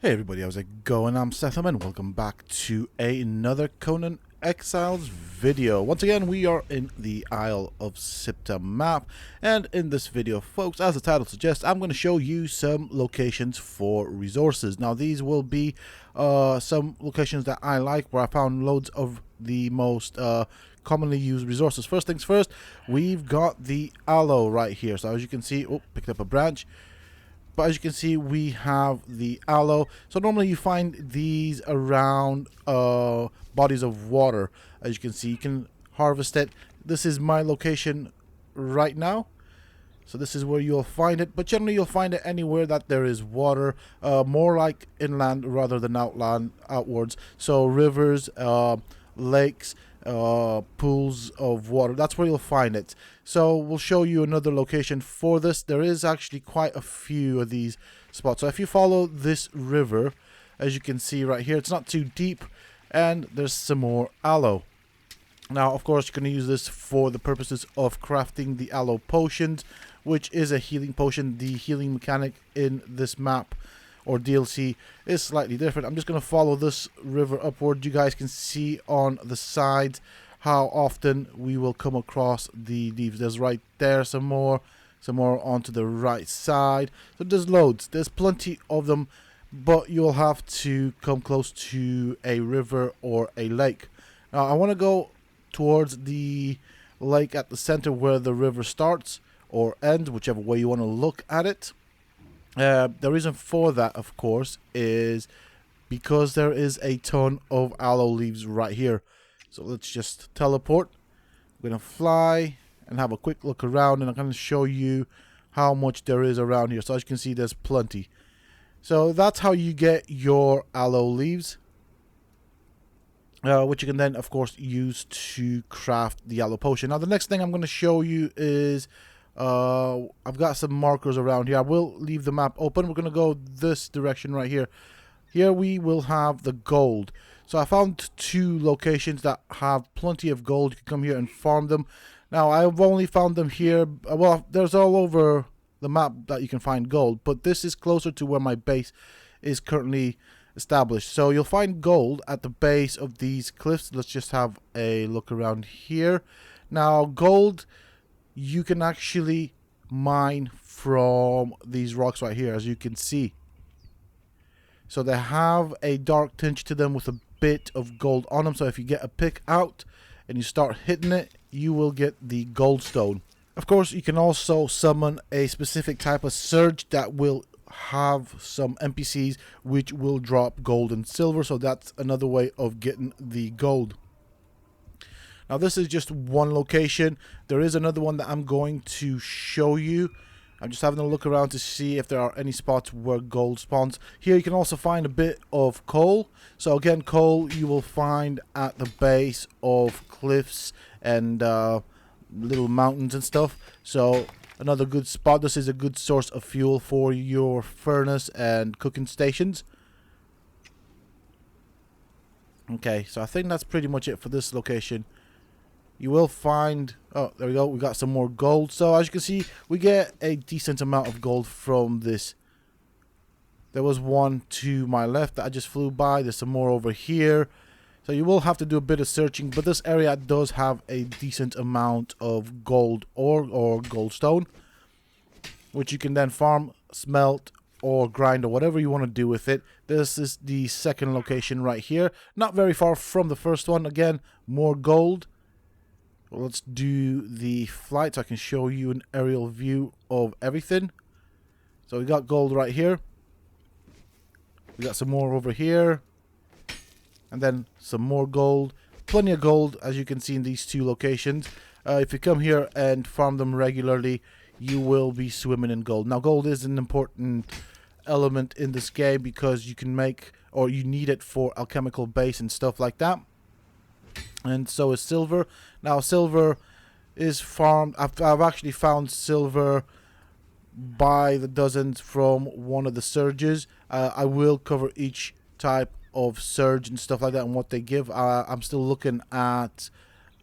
Hey everybody, how's it going? I'm Sethum and welcome back to another Conan Exiles video. Once again, we are in the Isle of Siptah map, and in this video, folks, as the title suggests, I'm going to show you some locations for resources. Now, these will be some locations that I like, where I found loads of the most commonly used resources. First things first, we've got the aloe right here. So as you can see, picked up a branch. But as you can see, we have the aloe. So normally you find these around bodies of water. As you can see, you can harvest it. This is my location right now. So this is where you'll find it. But generally you'll find it anywhere that there is water. More like inland rather than outwards. So rivers, lakes, pools of water, that's where you'll find it. So we'll show you another location for this. There is actually quite a few of these spots. So if you follow this river, as you can see right here, it's not too deep, and there's some more aloe. Now of course you're going to use this for the purposes of crafting the aloe potions, which is a healing potion. The healing mechanic in this map or DLC is slightly different. I'm just going to follow this river upward. You guys can see on the sides how often we will come across the leaves. There's right there some more onto the right side. So there's loads. There's plenty of them, but you'll have to come close to a river or a lake. Now I want to go towards the lake at the center where the river starts or ends, whichever way you want to look at it. The reason for that, of course, is because there is a ton of aloe leaves right here. So let's just teleport. We're going to fly and have a quick look around, and I'm going to show you how much there is around here. So as you can see, there's plenty. So that's how you get your aloe leaves, which you can then, of course, use to craft the aloe potion. Now, the next thing I'm going to show you is I've got some markers around here. I will leave the map open. We're going to go this direction right here. Here we will have the gold. So I found two locations that have plenty of gold. You can come here and farm them. Now I've only found them here. Well, there's all over the map that you can find gold, but this is closer to where my base is currently established. So you'll find gold at the base of these cliffs. Let's just have a look around here. Now gold, you can actually mine from these rocks right here, as you can see. So they have a dark tinge to them with a bit of gold on them. So if you get a pick out and you start hitting it, you will get the gold stone. Of course, you can also summon a specific type of surge that will have some NPCs which will drop gold and silver. So that's another way of getting the gold. Now this is just one location. There is another one that I'm going to show you. I'm just having a look around to see if there are any spots where gold spawns. Here you can also find a bit of coal. So again, coal you will find at the base of cliffs and little mountains and stuff. So another good spot. This is a good source of fuel for your furnace and cooking stations. Okay, so I think that's pretty much it for this location. You will find, oh, there we go, we got some more gold. So as you can see, we get a decent amount of gold from this. There was one to my left that I just flew by. There's some more over here. So you will have to do a bit of searching, but this area does have a decent amount of gold ore or gold stone, which you can then farm, smelt, or grind, or whatever you want to do with it. This is the second location right here. Not very far from the first one. Again, more gold. Let's do the flight so I can show you an aerial view of everything. So we got gold right here. We got some more over here. And then some more gold. Plenty of gold, as you can see in these two locations. If you come here and farm them regularly, you will be swimming in gold. Now gold is an important element in this game because you can make, or you need it for alchemical base and stuff like that. And so is silver. Now silver is farmed. I've actually found silver by the dozens from one of the surges. I will cover each type of surge and stuff like that and what they give. I'm still looking at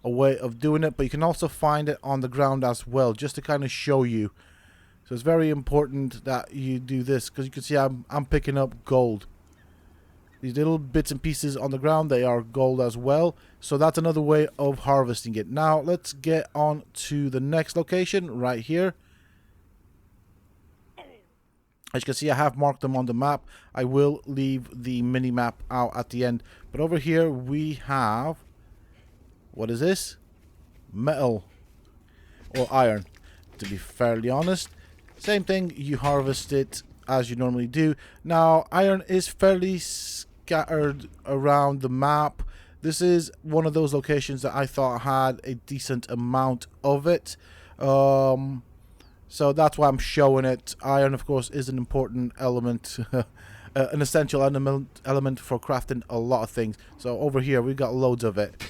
a way of doing it, but you can also find it on the ground as well, just to kind of show you. So it's very important that you do this, because you can see I'm picking up gold. These little bits and pieces on the ground, they are gold as well. So that's another way of harvesting it. Now let's get on to the next location right here. As you can see, I have marked them on the map. I will leave the mini map out at the end. But over here we have, what is this? Metal or iron, to be fairly honest. Same thing, you harvest it as you normally do. Now iron is fairly scattered around the map. This is one of those locations that I thought had a decent amount of it. So that's why I'm showing it. Iron, of course, is an important element, an essential element for crafting a lot of things. So over here, we've got loads of it.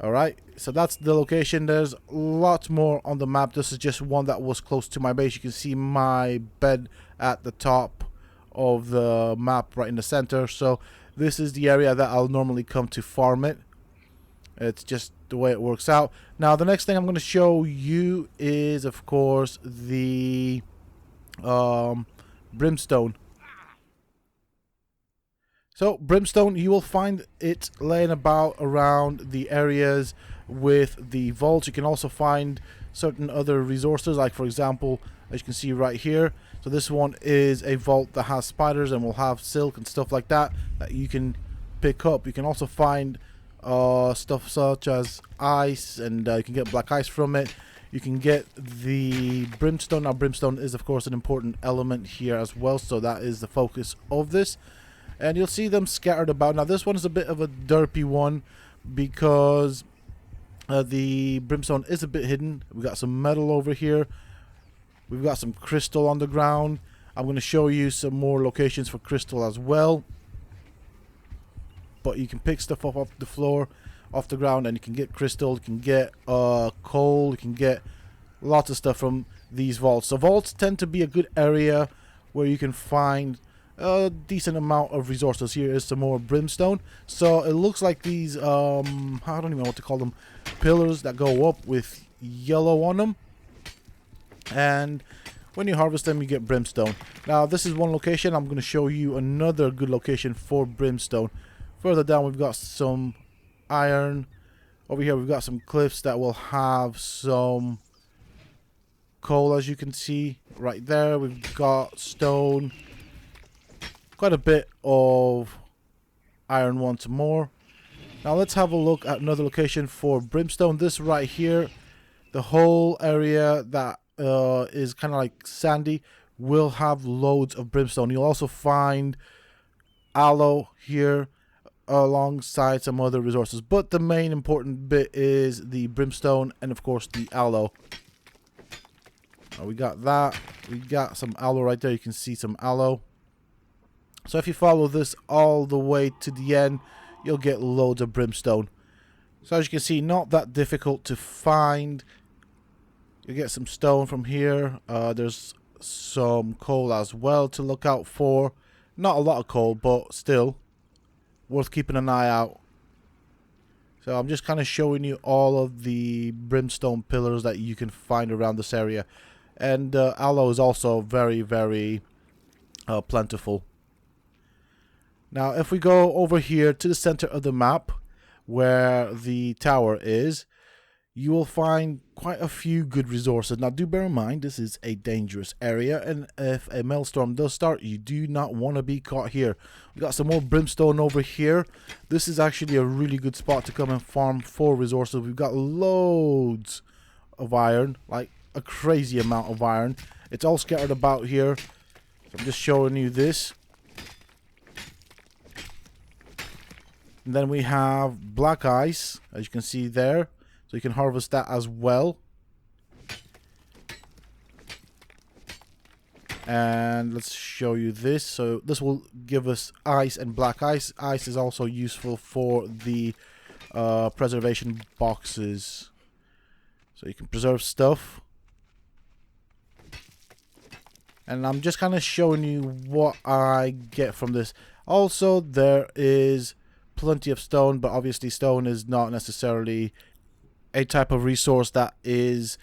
Alright, so that's the location. There's lots more on the map. This is just one that was close to my base. You can see my bed at the top of the map right in the center. So this is the area that I'll normally come to farm it. It's just the way it works out. Now the next thing I'm going to show you is, of course, the Brimstone. So Brimstone, you will find it laying about around the areas with the vaults. You can also find certain other resources, like for example, as you can see right here. So this one is a vault that has spiders and will have silk and stuff like that that you can pick up. You can also find stuff such as ice, and you can get black ice from it. You can get the Brimstone. Now Brimstone is of course an important element here as well, so that is the focus of this. And you'll see them scattered about. Now this one is a bit of a derpy one because the Brimstone is a bit hidden. We got some metal over here. We've got some crystal on the ground. I'm going to show you some more locations for crystal as well. But you can pick stuff up off the floor, off the ground, and you can get crystal, you can get coal, you can get lots of stuff from these vaults. So vaults tend to be a good area where you can find a decent amount of resources. Here is some more Brimstone. So it looks like these, I don't even know what to call them, pillars that go up with yellow on them. And when you harvest them, you get Brimstone. Now this is one location. I'm going to show you another good location for Brimstone. Further down we've got some iron. Over here we've got some cliffs that will have some coal, as you can see right there. We've got stone. Quite a bit of iron once more. Now let's have a look at another location for Brimstone. This right here, the whole area that is kind of like sandy, will have loads of Brimstone. You'll also find aloe here alongside some other resources, but the main important bit is the Brimstone and of course the aloe. We got that. We got some aloe right there. You can see some aloe. So if you follow this all the way to the end, you'll get loads of Brimstone. So as you can see, not that difficult to find. You get some stone from here. There's some coal as well to look out for. Not a lot of coal, but still worth keeping an eye out. So I'm just kind of showing you all of the Brimstone pillars that you can find around this area. And aloe is also very, very plentiful. Now if we go over here to the center of the map where the tower is, you will find quite a few good resources. Now do bear in mind, this is a dangerous area, and if a maelstrom does start, you do not want to be caught here. We got some more Brimstone over here. This is actually a really good spot to come and farm for resources. We've got loads of iron, like a crazy amount of iron. It's all scattered about here. So I'm just showing you this. And then we have black ice, as you can see there. So you can harvest that as well. And let's show you this. So this will give us ice and black ice. Ice is also useful for the preservation boxes. So you can preserve stuff. And I'm just kind of showing you what I get from this. Also, there is plenty of stone, but obviously stone is not necessarily a type of resource that is,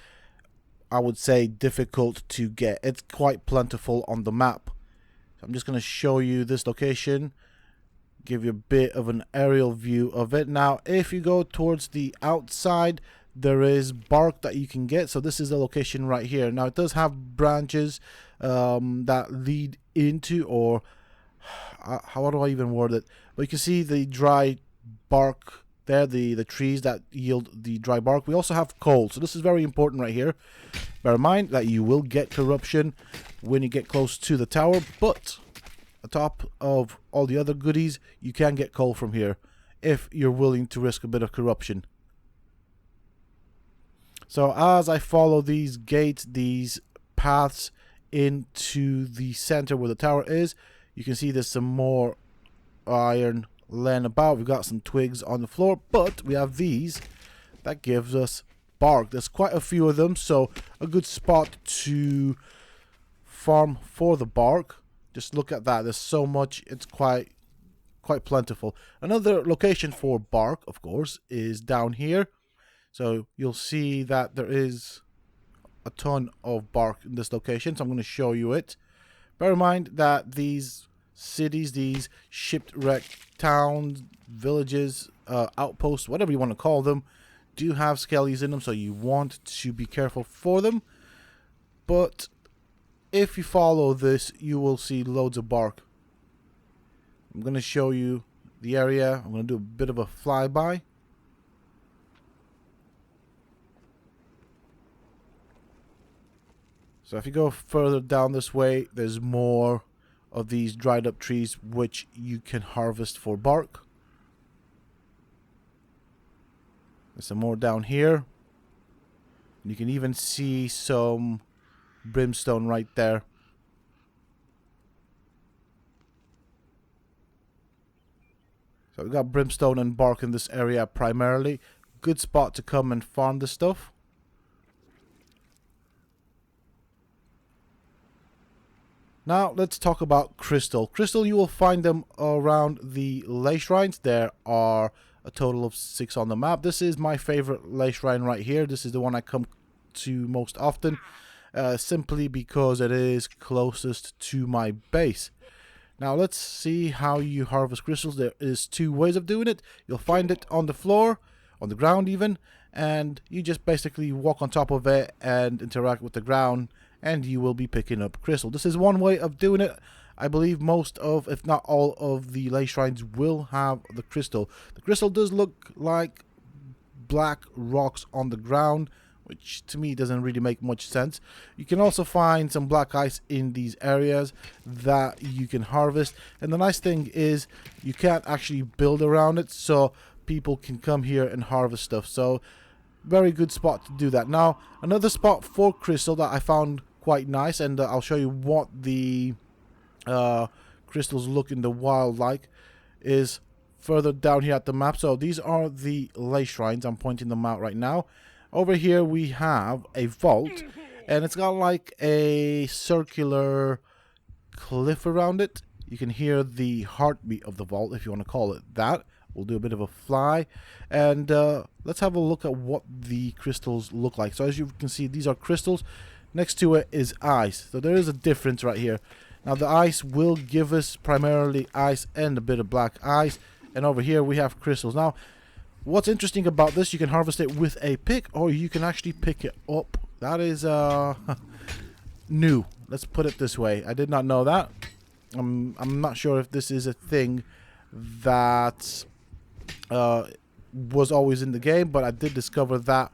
I would say, difficult to get. It's quite plentiful on the map. So I'm just going to show you this location. give you a bit of an aerial view of it. Now, if you go towards the outside, there is bark that you can get. So this is the location right here. Now, it does have branches that lead into, or how do I even word it? But you can see the dry bark there, the trees that yield the dry bark. We also have coal, so this is very important right here. Bear in mind that you will get corruption when you get close to the tower, but on top of all the other goodies, you can get coal from here if you're willing to risk a bit of corruption. So as I follow these gates, these paths into the center where the tower is, you can see there's some more iron laying about. We've got some twigs on the floor, but we have these that gives us bark. There's quite a few of them, so a good spot to farm for the bark. Just look at that. There's so much. It's quite plentiful. Another location for bark, of course, is down here. So you'll see that there is a ton of bark in this location, so I'm going to show you it. Bear in mind that these cities, these shipwrecked towns, villages, outposts, whatever you want to call them, do have skellies in them, so you want to be careful for them. But if you follow this, you will see loads of bark. I'm going to show you the area. I'm going to do a bit of a flyby. So if you go further down this way, there's more of these dried up trees which you can harvest for bark. There's some more down here. You can even see some brimstone right there. So we've got brimstone and bark in this area primarily. Good spot to come and farm this stuff. Now let's talk about crystal. Crystal, you will find them around the ley shrines. There are a total of 6 on the map. This is my favorite ley shrine right here. This is the one I come to most often, simply because it is closest to my base. Now let's see how you harvest crystals. There is 2 ways of doing it. You'll find it on the floor, on the ground even, and you just basically walk on top of it and interact with the ground, and you will be picking up crystal. This is one way of doing it. I believe most of, if not all of the ley shrines will have the crystal. The crystal does look like black rocks on the ground, which to me doesn't really make much sense. You can also find some black ice in these areas that you can harvest. And the nice thing is you can't actually build around it, so people can come here and harvest stuff. So very good spot to do that. Now another spot for crystal that I found quite nice, and I'll show you what the crystals look in the wild like, is further down here at the map. So these are the ley shrines. I'm pointing them out right now. Over here we have a vault, and it's got like a circular cliff around it. You can hear the heartbeat of the vault, if you want to call it that. We'll do a bit of a fly, and let's have a look at what the crystals look like. So as you can see, these are crystals. Next to it is ice. So there is a difference right here. Now the ice will give us primarily ice and a bit of black ice. And over here we have crystals. Now what's interesting about this, you can harvest it with a pick, or you can actually pick it up. That is new. Let's put it this way. I did not know that. I'm not sure if this is a thing that was always in the game, but I did discover that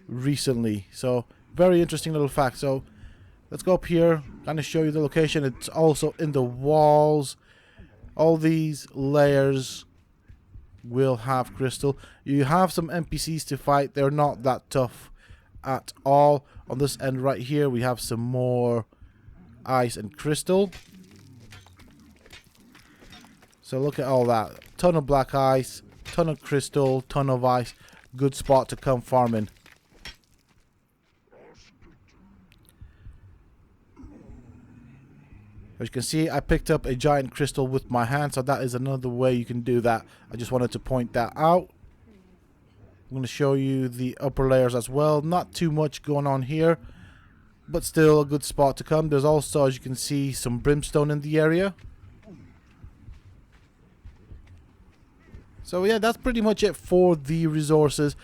recently. So very interesting little fact. So let's go up here, kind of show you the location. It's also in the walls. All these layers will have crystal. You have some NPCs to fight. They're not that tough at all. On this end right here we have some more ice and crystal. So look at all that. Ton of black ice, ton of crystal, ton of ice. Good spot to come farming. As you can see, I picked up a giant crystal with my hand, so that is another way you can do that. I just wanted to point that out. I'm going to show you the upper layers as well. Not too much going on here, but still a good spot to come. There's also, as you can see, some brimstone in the area. So yeah, that's pretty much it for the resources.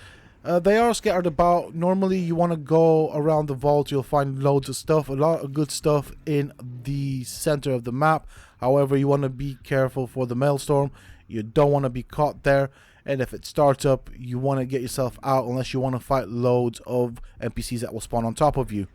They are scattered about. Normally you want to go around the vault, you'll find loads of stuff, a lot of good stuff in the center of the map. However, you want to be careful for the maelstrom. You don't want to be caught there, and if it starts up, you want to get yourself out unless you want to fight loads of NPCs that will spawn on top of you.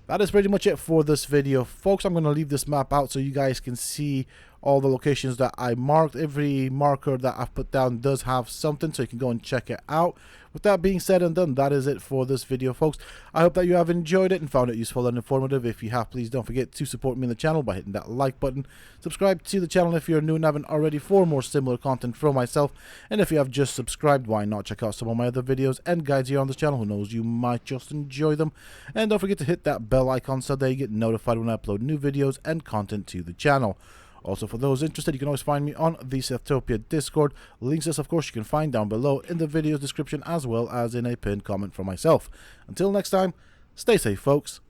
That is pretty much it for this video, folks. I'm going to leave this map out so you guys can see all the locations that I marked. Every marker that I've put down does have something, so you can go and check it out. With that being said and done, that is it for this video, folks. I hope that you have enjoyed it and found it useful and informative. If you have, please don't forget to support me in the channel by hitting that like button. Subscribe to the channel if you're new and haven't already for more similar content from myself. And if you have just subscribed, why not check out some of my other videos and guides here on this channel? Who knows, you might just enjoy them. And don't forget to hit that bell icon so that you get notified when I upload new videos and content to the channel. Also, for those interested, you can always find me on the Sethum Discord. Links, of course, you can find down below in the video description as well as in a pinned comment from myself. Until next time, stay safe, folks.